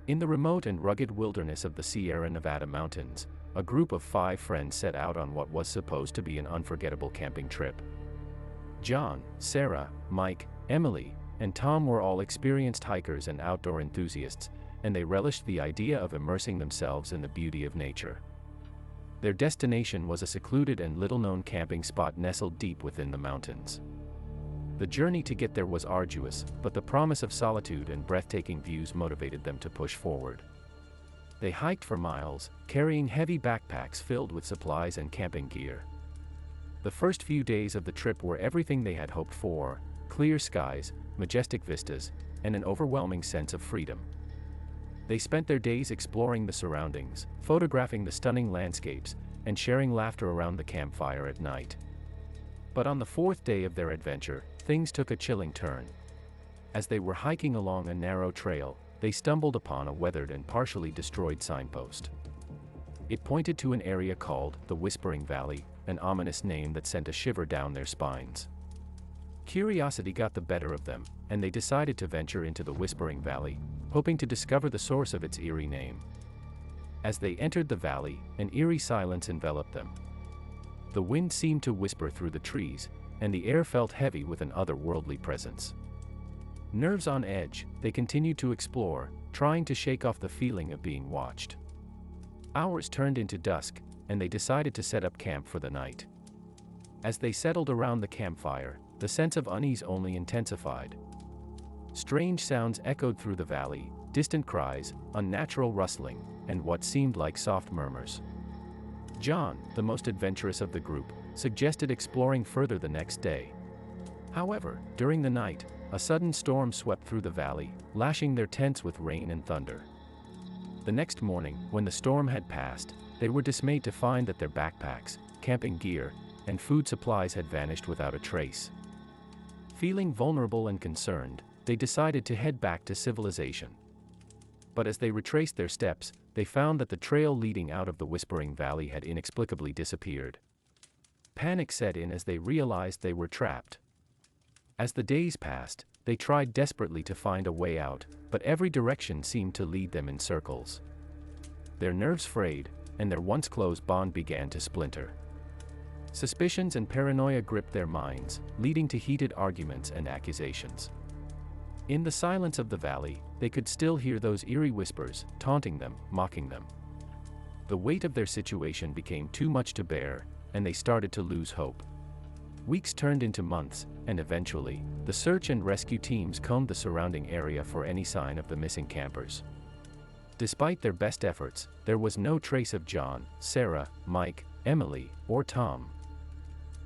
In the remote and rugged wilderness of the Sierra Nevada mountains, a group of 5 friends set out on what was supposed to be an unforgettable camping trip. John, Sarah, Mike, Emily, and Tom were all experienced hikers and outdoor enthusiasts, and they relished the idea of immersing themselves in the beauty of nature. Their destination was a secluded and little-known camping spot nestled deep within the mountains. The journey to get there was arduous, but the promise of solitude and breathtaking views motivated them to push forward. They hiked for miles, carrying heavy backpacks filled with supplies and camping gear. The first few days of the trip were everything they had hoped for: clear skies, majestic vistas, and an overwhelming sense of freedom. They spent their days exploring the surroundings, photographing the stunning landscapes, and sharing laughter around the campfire at night. But on the 4th day of their adventure, things took a chilling turn. As they were hiking along a narrow trail, they stumbled upon a weathered and partially destroyed signpost. It pointed to an area called the Whispering Valley, an ominous name that sent a shiver down their spines. Curiosity got the better of them, and they decided to venture into the Whispering Valley, hoping to discover the source of its eerie name. As they entered the valley, an eerie silence enveloped them. The wind seemed to whisper through the trees, and the air felt heavy with an otherworldly presence. Nerves on edge, they continued to explore, trying to shake off the feeling of being watched. Hours turned into dusk, and they decided to set up camp for the night. As they settled around the campfire, the sense of unease only intensified. Strange sounds echoed through the valley, distant cries, unnatural rustling, and what seemed like soft murmurs. John, the most adventurous of the group, suggested exploring further the next day. However, during the night, a sudden storm swept through the valley, lashing their tents with rain and thunder. The next morning, when the storm had passed, they were dismayed to find that their backpacks, camping gear, and food supplies had vanished without a trace. Feeling vulnerable and concerned, they decided to head back to civilization. But as they retraced their steps, they found that the trail leading out of the Whispering Valley had inexplicably disappeared. Panic set in as they realized they were trapped. As the days passed, they tried desperately to find a way out, but every direction seemed to lead them in circles. Their nerves frayed, and their once close bond began to splinter. Suspicions and paranoia gripped their minds, leading to heated arguments and accusations. In the silence of the valley, they could still hear those eerie whispers, taunting them, mocking them. The weight of their situation became too much to bear, and they started to lose hope. Weeks turned into months, and eventually, the search and rescue teams combed the surrounding area for any sign of the missing campers. Despite their best efforts, there was no trace of John, Sarah, Mike, Emily, or Tom.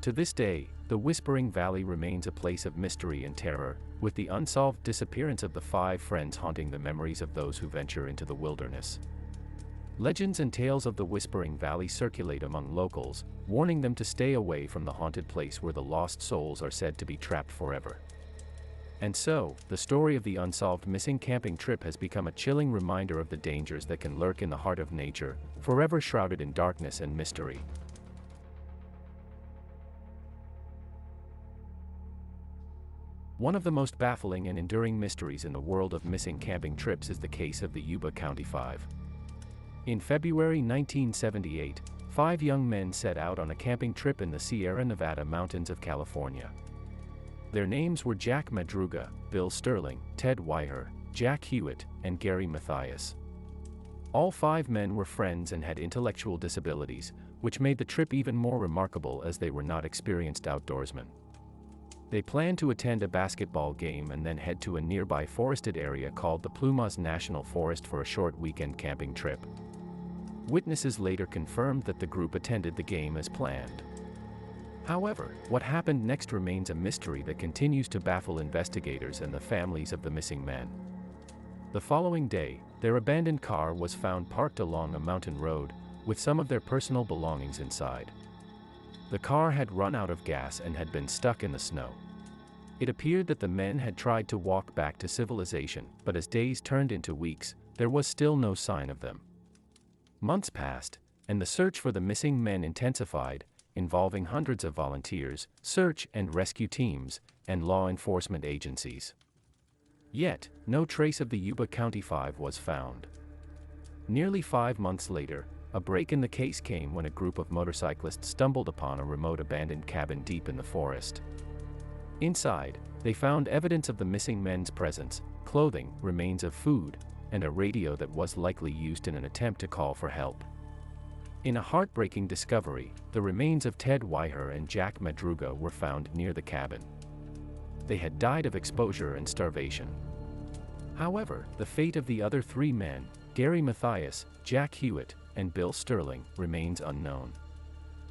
To this day, the Whispering Valley remains a place of mystery and terror, with the unsolved disappearance of the 5 friends haunting the memories of those who venture into the wilderness. Legends and tales of the Whispering Valley circulate among locals, warning them to stay away from the haunted place where the lost souls are said to be trapped forever. And so, the story of the unsolved missing camping trip has become a chilling reminder of the dangers that can lurk in the heart of nature, forever shrouded in darkness and mystery. One of the most baffling and enduring mysteries in the world of missing camping trips is the case of the Yuba County Five. In February 1978, 5 young men set out on a camping trip in the Sierra Nevada mountains of California. Their names were Jack Madruga, Bill Sterling, Ted Weiher, Jack Hewitt, and Gary Mathias. All 5 men were friends and had intellectual disabilities, which made the trip even more remarkable as they were not experienced outdoorsmen. They planned to attend a basketball game and then head to a nearby forested area called the Plumas National Forest for a short weekend camping trip. Witnesses later confirmed that the group attended the game as planned. However, what happened next remains a mystery that continues to baffle investigators and the families of the missing men. The following day, their abandoned car was found parked along a mountain road, with some of their personal belongings inside. The car had run out of gas and had been stuck in the snow. It appeared that the men had tried to walk back to civilization, but as days turned into weeks, there was still no sign of them. Months passed, and the search for the missing men intensified, involving hundreds of volunteers, search and rescue teams, and law enforcement agencies. Yet, no trace of the Yuba County Five was found. Nearly 5 months later, a break in the case came when a group of motorcyclists stumbled upon a remote abandoned cabin deep in the forest. Inside, they found evidence of the missing men's presence, clothing, remains of food, and a radio that was likely used in an attempt to call for help. In a heartbreaking discovery, the remains of Ted Weiher and Jack Madruga were found near the cabin. They had died of exposure and starvation. However, the fate of the other 3 men, Gary Mathias, Jack Hewitt, and Bill Sterling, remains unknown.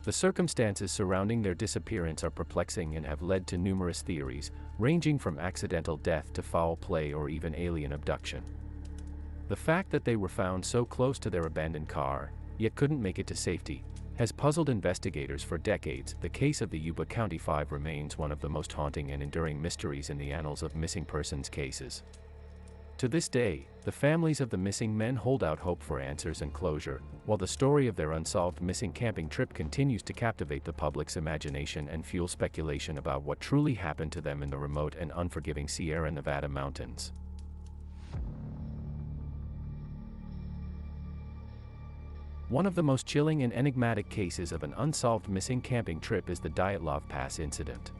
The circumstances surrounding their disappearance are perplexing and have led to numerous theories, ranging from accidental death to foul play or even alien abduction. The fact that they were found so close to their abandoned car, yet couldn't make it to safety, has puzzled investigators for decades. The case of the Yuba County Five remains one of the most haunting and enduring mysteries in the annals of missing persons cases. To this day, the families of the missing men hold out hope for answers and closure, while the story of their unsolved missing camping trip continues to captivate the public's imagination and fuel speculation about what truly happened to them in the remote and unforgiving Sierra Nevada mountains. One of the most chilling and enigmatic cases of an unsolved missing camping trip is the Dyatlov Pass incident.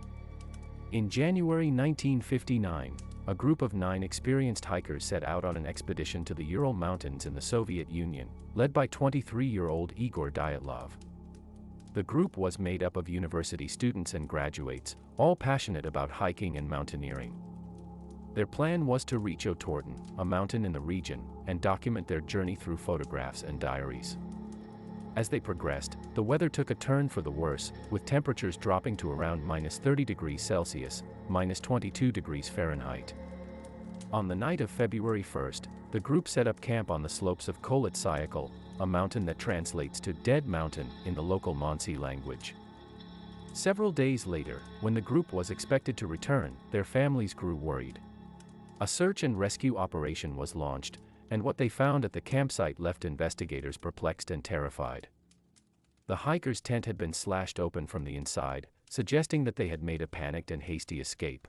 In January 1959, a group of 9 experienced hikers set out on an expedition to the Ural Mountains in the Soviet Union, led by 23-year-old Igor Dyatlov. The group was made up of university students and graduates, all passionate about hiking and mountaineering. Their plan was to reach Otorten, a mountain in the region, and document their journey through photographs and diaries. As they progressed, the weather took a turn for the worse, with temperatures dropping to around -30 degrees Celsius, -22 degrees Fahrenheit. On the night of February 1st, the group set up camp on the slopes of Kholat Syakhl, a mountain that translates to Dead Mountain in the local Mansi language. Several days later, when the group was expected to return, their families grew worried. A search and rescue operation was launched, and what they found at the campsite left investigators perplexed and terrified. The hikers' tent had been slashed open from the inside, suggesting that they had made a panicked and hasty escape.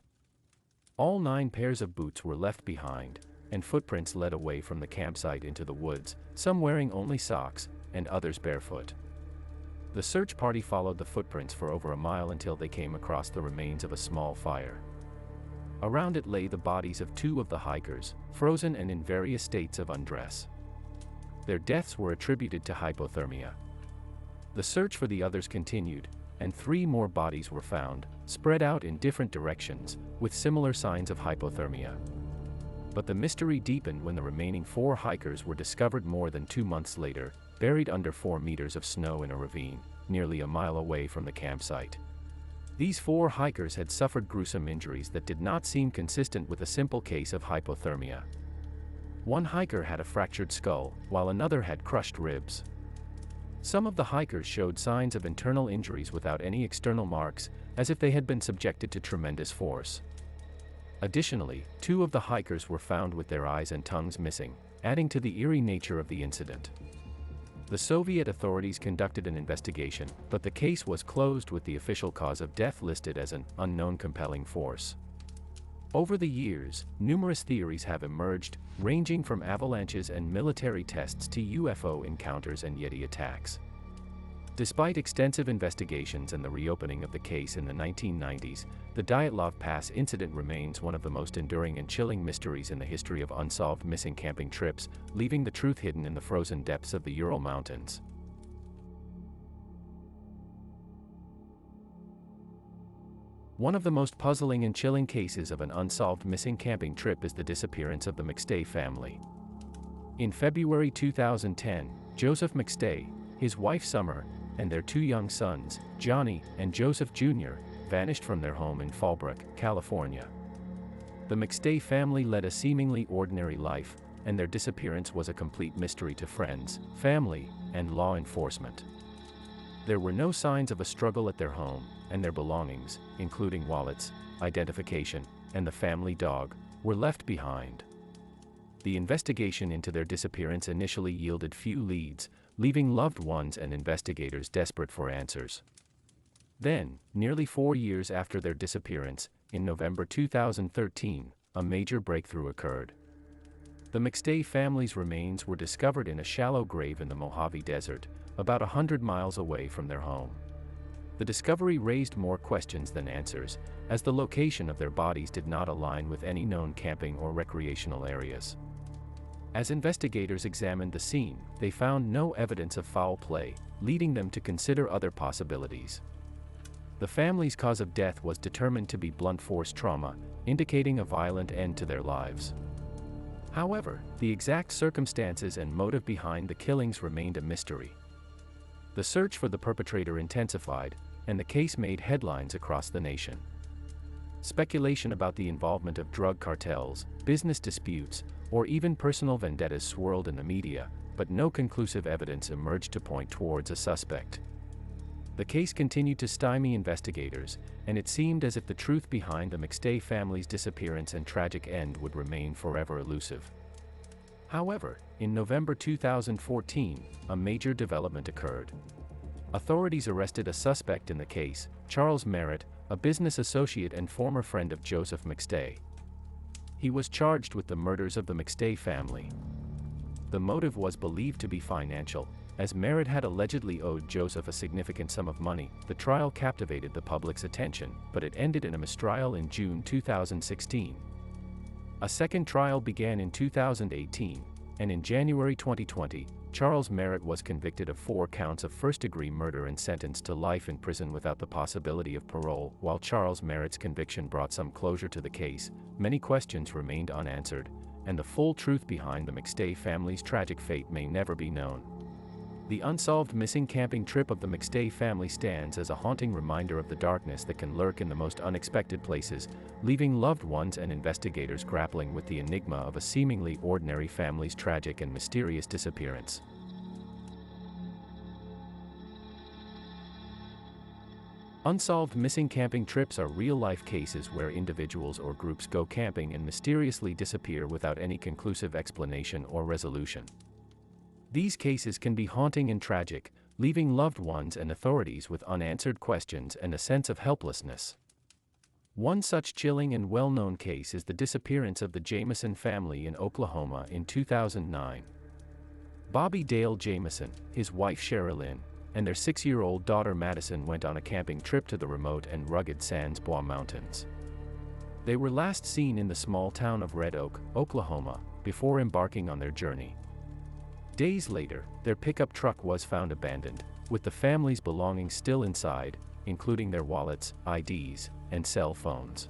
All 9 pairs of boots were left behind, and footprints led away from the campsite into the woods, some wearing only socks, and others barefoot. The search party followed the footprints for over a mile until they came across the remains of a small fire. Around it lay the bodies of 2 of the hikers, frozen and in various states of undress. Their deaths were attributed to hypothermia. The search for the others continued, and 3 more bodies were found, spread out in different directions, with similar signs of hypothermia. But the mystery deepened when the remaining 4 hikers were discovered more than 2 months later, buried under 4 meters of snow in a ravine, nearly a mile away from the campsite. These 4 hikers had suffered gruesome injuries that did not seem consistent with a simple case of hypothermia. One hiker had a fractured skull, while another had crushed ribs. Some of the hikers showed signs of internal injuries without any external marks, as if they had been subjected to tremendous force. Additionally, 2 of the hikers were found with their eyes and tongues missing, adding to the eerie nature of the incident. The Soviet authorities conducted an investigation, but the case was closed with the official cause of death listed as an unknown compelling force. Over the years, numerous theories have emerged, ranging from avalanches and military tests to UFO encounters and Yeti attacks. Despite extensive investigations and the reopening of the case in the 1990s, the Dyatlov Pass incident remains one of the most enduring and chilling mysteries in the history of unsolved missing camping trips, leaving the truth hidden in the frozen depths of the Ural Mountains. One of the most puzzling and chilling cases of an unsolved missing camping trip is the disappearance of the McStay family. In February 2010, Joseph McStay, his wife Summer, and their 2 young sons, Johnny and Joseph Jr., vanished from their home in Fallbrook, California. The McStay family led a seemingly ordinary life, and their disappearance was a complete mystery to friends, family, and law enforcement. There were no signs of a struggle at their home, and their belongings, including wallets, identification, and the family dog, were left behind. The investigation into their disappearance initially yielded few leads, leaving loved ones and investigators desperate for answers. Then, nearly 4 years after their disappearance, in November 2013, a major breakthrough occurred. The McStay family's remains were discovered in a shallow grave in the Mojave Desert, about 100 miles away from their home. The discovery raised more questions than answers, as the location of their bodies did not align with any known camping or recreational areas. As investigators examined the scene, they found no evidence of foul play, leading them to consider other possibilities. The family's cause of death was determined to be blunt force trauma, indicating a violent end to their lives. However, the exact circumstances and motive behind the killings remained a mystery. The search for the perpetrator intensified, and the case made headlines across the nation. Speculation about the involvement of drug cartels, business disputes, or even personal vendettas swirled in the media, but no conclusive evidence emerged to point towards a suspect. The case continued to stymie investigators, and it seemed as if the truth behind the McStay family's disappearance and tragic end would remain forever elusive. However, in November 2014, a major development occurred. Authorities arrested a suspect in the case, Charles Merritt, a business associate and former friend of Joseph McStay. He was charged with the murders of the McStay family. The motive was believed to be financial, as Merritt had allegedly owed Joseph a significant sum of money. The trial captivated the public's attention, but it ended in a mistrial in June 2016. A second trial began in 2018, and in January 2020, Charles Merritt was convicted of 4 counts of first-degree murder and sentenced to life in prison without the possibility of parole. While Charles Merritt's conviction brought some closure to the case, many questions remained unanswered, and the full truth behind the McStay family's tragic fate may never be known. The unsolved missing camping trip of the McStay family stands as a haunting reminder of the darkness that can lurk in the most unexpected places, leaving loved ones and investigators grappling with the enigma of a seemingly ordinary family's tragic and mysterious disappearance. Unsolved missing camping trips are real-life cases where individuals or groups go camping and mysteriously disappear without any conclusive explanation or resolution. These cases can be haunting and tragic, leaving loved ones and authorities with unanswered questions and a sense of helplessness. One such chilling and well-known case is the disappearance of the Jamison family in Oklahoma in 2009. Bobby Dale Jamison, his wife Sherilyn, and their 6-year-old daughter Madison went on a camping trip to the remote and rugged Sans Bois Mountains. They were last seen in the small town of Red Oak, Oklahoma, before embarking on their journey. Days later, their pickup truck was found abandoned, with the family's belongings still inside, including their wallets, IDs, and cell phones.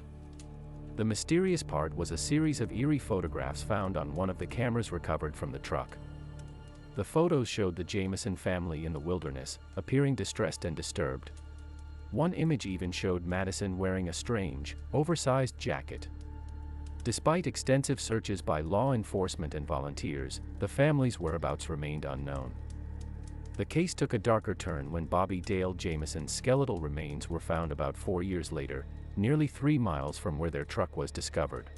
The mysterious part was a series of eerie photographs found on one of the cameras recovered from the truck. The photos showed the Jamison family in the wilderness, appearing distressed and disturbed. One image even showed Madison wearing a strange, oversized jacket. Despite extensive searches by law enforcement and volunteers, the family's whereabouts remained unknown. The case took a darker turn when Bobby Dale Jamison's skeletal remains were found about 4 years later, nearly 3 miles from where their truck was discovered.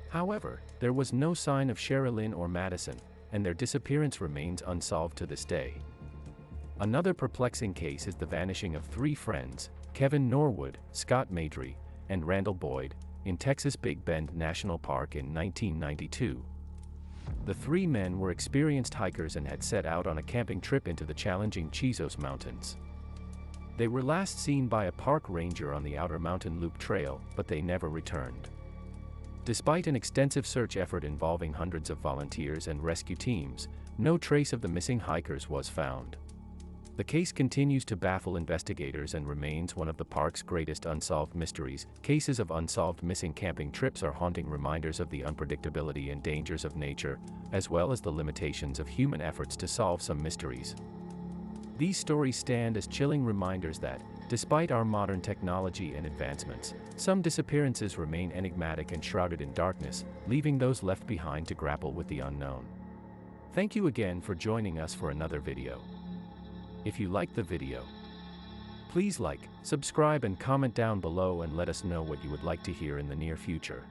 However, there was no sign of Sherilyn or Madison, and their disappearance remains unsolved to this day. Another perplexing case is the vanishing of 3 friends, Kevin Norwood, Scott Maidry, and Randall Boyd, in Texas' Big Bend National Park in 1992. The 3 men were experienced hikers and had set out on a camping trip into the challenging Chizos Mountains. They were last seen by a park ranger on the Outer Mountain Loop Trail, but they never returned. Despite an extensive search effort involving hundreds of volunteers and rescue teams, no trace of the missing hikers was found. The case continues to baffle investigators and remains one of the park's greatest unsolved mysteries. Cases of unsolved missing camping trips are haunting reminders of the unpredictability and dangers of nature, as well as the limitations of human efforts to solve some mysteries. These stories stand as chilling reminders that, despite our modern technology and advancements, some disappearances remain enigmatic and shrouded in darkness, leaving those left behind to grapple with the unknown. Thank you again for joining us for another video. If you liked the video, please like, subscribe and comment down below and let us know what you would like to hear in the near future.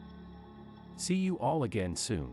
See you all again soon.